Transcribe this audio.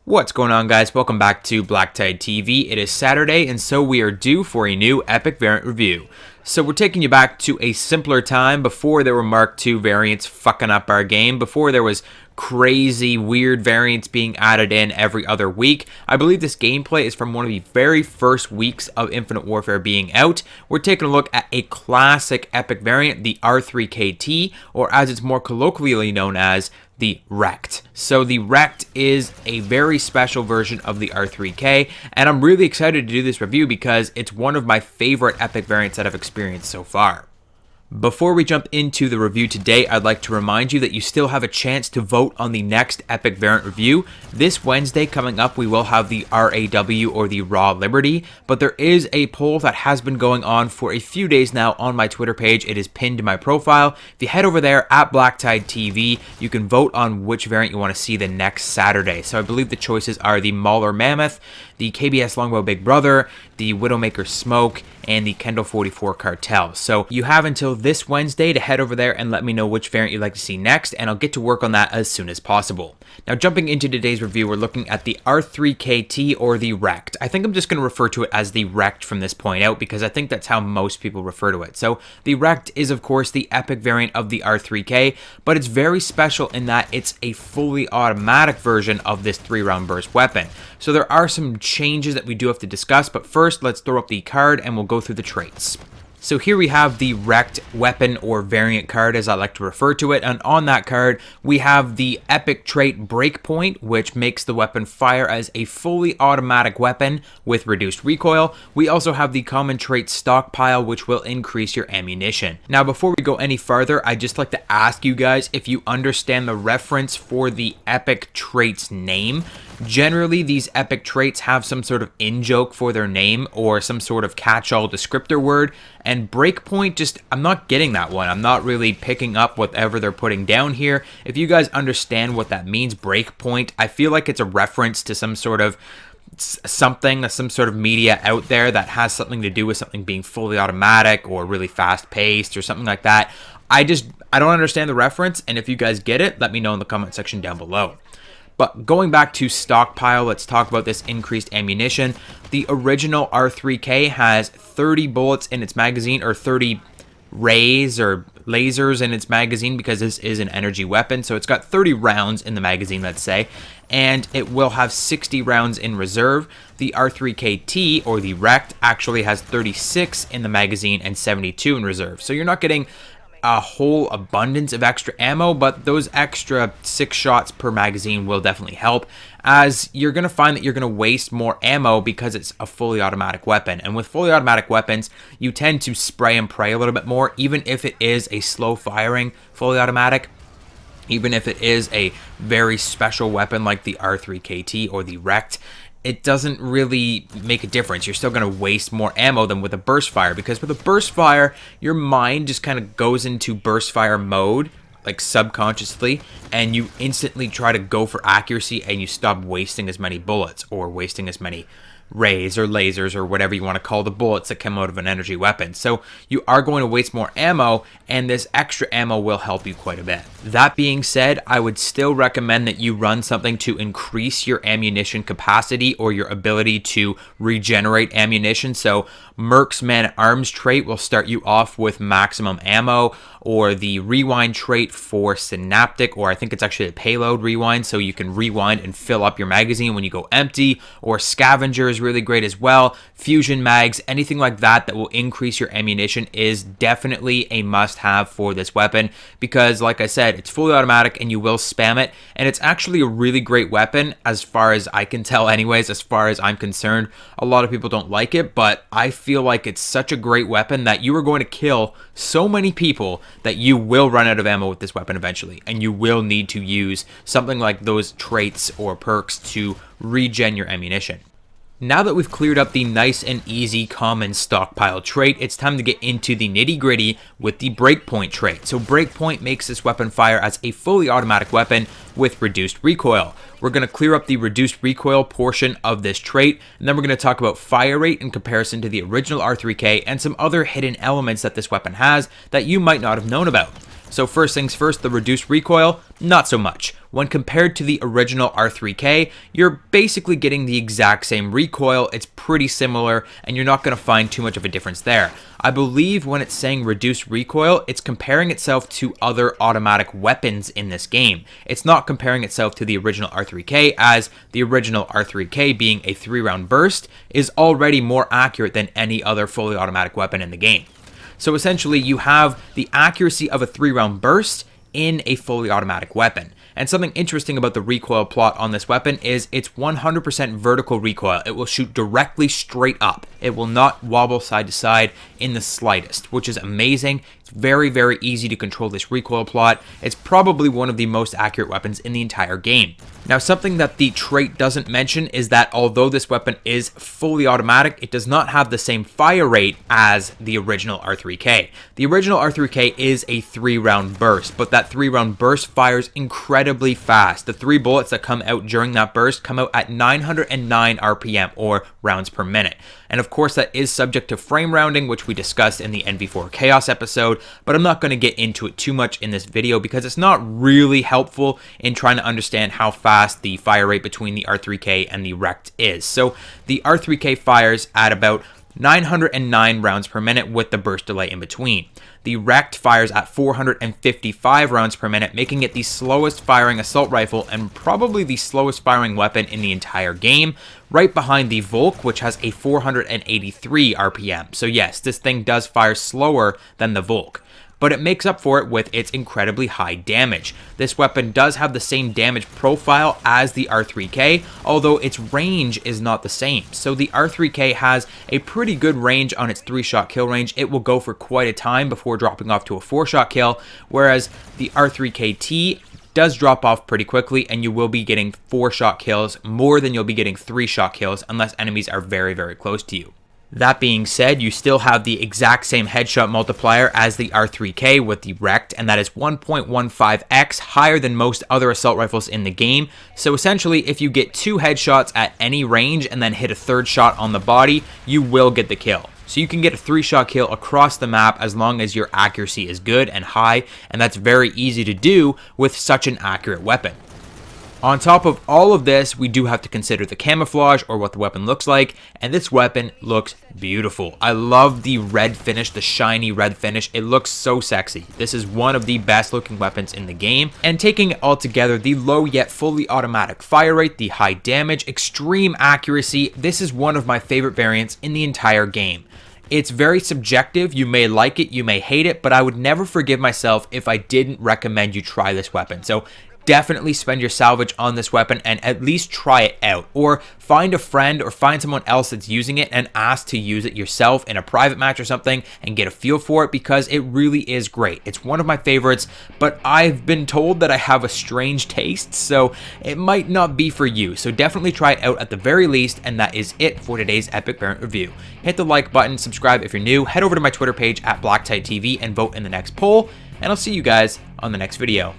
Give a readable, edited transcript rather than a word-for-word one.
What's going on, guys? Welcome back to BlackTideTV. It is Saturday, and so we are due for a new epic variant review. So we're taking you back to a simpler time before there were Mark II variants fucking up our game, before there was crazy, weird variants being added in every other week. I believe this gameplay is from one of the very first weeks of Infinite Warfare being out. We're taking a look at a classic epic variant, the R3KT, or as it's more colloquially known as, the Wrecked. So the Wrecked is a very special version of the R3K, and I'm really excited to do this review because it's one of my favorite epic variants that I've experienced so far. Before we jump into the review today, I'd like to remind you that you still have a chance to vote on the next epic variant review. This Wednesday coming up, we will have the RAW or the Raw Liberty, but there is a poll that has been going on for a few days now on my Twitter page. It is pinned to my profile. If you head over there at BlackTideTV, you can vote on which variant you want to see the next Saturday. So I believe the choices are the Mauler Mammoth, the KBS Longbow Big Brother, the Widowmaker Smoke, and the Kendall 44 Cartel. So you have until this Wednesday to head over there and let me know which variant you'd like to see next, and I'll get to work on that as soon as possible. Now, jumping into today's review, we're looking at the R3KT or the Wrecked. I think I'm just going to refer to it as the Wrecked from this point out because I think that's how most people refer to it. So the Wrecked is, of course, the epic variant of the R3K, but it's very special in that it's a fully automatic version of this 3-round burst weapon. So there are some changes that we do have to discuss, but first let's throw up the card and we'll go through the traits. So here we have the Wrecked weapon or variant card, as I like to refer to it, and on that card we have the epic trait Breakpoint, which makes the weapon fire as a fully automatic weapon with reduced recoil. We also have the common trait Stockpile, which will increase your ammunition. Now, before we go any farther, I'd just like to ask you guys if you understand the reference for the epic trait's name. Generally, these epic traits have some sort of in-joke for their name or some sort of catch-all descriptor word, and Breakpoint, I'm not getting that one. I'm not really picking up whatever they're putting down here. If you guys understand what that means, Breakpoint, I feel like it's a reference to some sort of some sort of media out there that has something to do with something being fully automatic or really fast-paced or something like that. I don't understand the reference, and if you guys get it, let me know in the comment section down below. But going back to Stockpile, let's talk about this increased ammunition. The original R3K has 30 bullets in its magazine, or 30 rays or lasers in its magazine, because this is an energy weapon. So it's got 30 rounds in the magazine, let's say, and it will have 60 rounds in reserve. The R3KT, or the Wrecked, actually has 36 in the magazine and 72 in reserve. So you're not getting a whole abundance of extra ammo, but those extra 6 shots per magazine will definitely help, as you're going to find that you're going to waste more ammo because it's a fully automatic weapon. And with fully automatic weapons, you tend to spray and pray a little bit more, even if it is a slow firing fully automatic. Even if it is a very special weapon like the R3KT or the Wrecked, it doesn't really make a difference. You're still going to waste more ammo than with a burst fire, because with a burst fire, your mind just kind of goes into burst fire mode, like subconsciously, and you instantly try to go for accuracy and you stop wasting as many bullets or wasting as many rays or lasers or whatever you want to call the bullets that come out of an energy weapon. So you are going to waste more ammo, and this extra ammo will help you quite a bit. That being said, I would still recommend that you run something to increase your ammunition capacity or your ability to regenerate ammunition. So Merc's Man-at-Arms trait will start you off with maximum ammo, or the rewind trait for Synaptic, or I think it's actually a payload rewind, so you can rewind and fill up your magazine when you go empty, or Scavenger is really great as well. Fusion mags, anything like that that will increase your ammunition is definitely a must-have for this weapon, because like I said, it's fully automatic and you will spam it, and it's actually a really great weapon as far as I can tell anyways. As far as I'm concerned, a lot of people don't like it, but I feel like it's such a great weapon that you are going to kill so many people that you will run out of ammo with this weapon eventually, and you will need to use something like those traits or perks to regen your ammunition. Now that we've cleared up the nice and easy common Stockpile trait, it's time to get into the nitty-gritty with the Breakpoint trait. So Breakpoint makes this weapon fire as a fully automatic weapon with reduced recoil. We're going to clear up the reduced recoil portion of this trait, and then we're going to talk about fire rate in comparison to the original R3K and some other hidden elements that this weapon has that you might not have known about. So first things first, the reduced recoil, not so much. When compared to the original R3K, you're basically getting the exact same recoil. It's pretty similar, and you're not going to find too much of a difference there. I believe when it's saying reduced recoil, it's comparing itself to other automatic weapons in this game. It's not comparing itself to the original R3K, as the original R3K, being a 3-round burst, is already more accurate than any other fully automatic weapon in the game. So essentially, you have the accuracy of a 3-round burst in a fully automatic weapon. And something interesting about the recoil plot on this weapon is it's 100% vertical recoil. It will shoot directly straight up. It will not wobble side to side in the slightest, which is amazing. It's very, very easy to control this recoil plot. It's probably one of the most accurate weapons in the entire game. Now, something that the trait doesn't mention is that although this weapon is fully automatic, it does not have the same fire rate as the original R3K. The original R3K is a 3-round burst, but that 3-round burst fires incredibly fast. The 3 bullets that come out during that burst come out at 909 RPM, or rounds per minute. And of course, that is subject to frame rounding, which we discussed in the NV4 Chaos episode, but I'm not going to get into it too much in this video because it's not really helpful in trying to understand how fast the fire rate between the R3K and the Rect is. So the R3K fires at about 909 rounds per minute with the burst delay in between. The Rect fires at 455 rounds per minute, making it the slowest firing assault rifle and probably the slowest firing weapon in the entire game, right behind the Volk, which has a 483 RPM. So yes, this thing does fire slower than the Volk, but it makes up for it with its incredibly high damage. This weapon does have the same damage profile as the R3K, although its range is not the same. So the R3K has a pretty good range on its 3-shot kill range. It will go for quite a time before dropping off to a 4-shot kill, whereas the R3KT does drop off pretty quickly, and you will be getting 4-shot kills more than you'll be getting 3-shot kills unless enemies are very, very close to you. That being said, you still have the exact same headshot multiplier as the R3K with the Rect, and that is 1.15x higher than most other assault rifles in the game. So essentially, if you get 2 headshots at any range and then hit a 3rd shot on the body, you will get the kill. So you can get a 3-shot kill across the map as long as your accuracy is good and high, and that's very easy to do with such an accurate weapon. On top of all of this, we do have to consider the camouflage, or what the weapon looks like, and this weapon looks beautiful. I love the red finish, the shiny red finish. It looks so sexy. This is one of the best looking weapons in the game, and taking it all together, the low yet fully automatic fire rate, the high damage, extreme accuracy, this is one of my favorite variants in the entire game. It's very subjective. You may like it, you may hate it, but I would never forgive myself if I didn't recommend you try this weapon. So definitely spend your salvage on this weapon and at least try it out, or find a friend or find someone else that's using it and ask to use it yourself in a private match or something and get a feel for it, because it really is great. It's one of my favorites, but I've been told that I have a strange taste, so it might not be for you. So definitely try it out at the very least, and that is it for today's epic variant review. Hit the like button, subscribe if you're new, head over to my Twitter page at BlackTideTV and vote in the next poll, and I'll see you guys on the next video.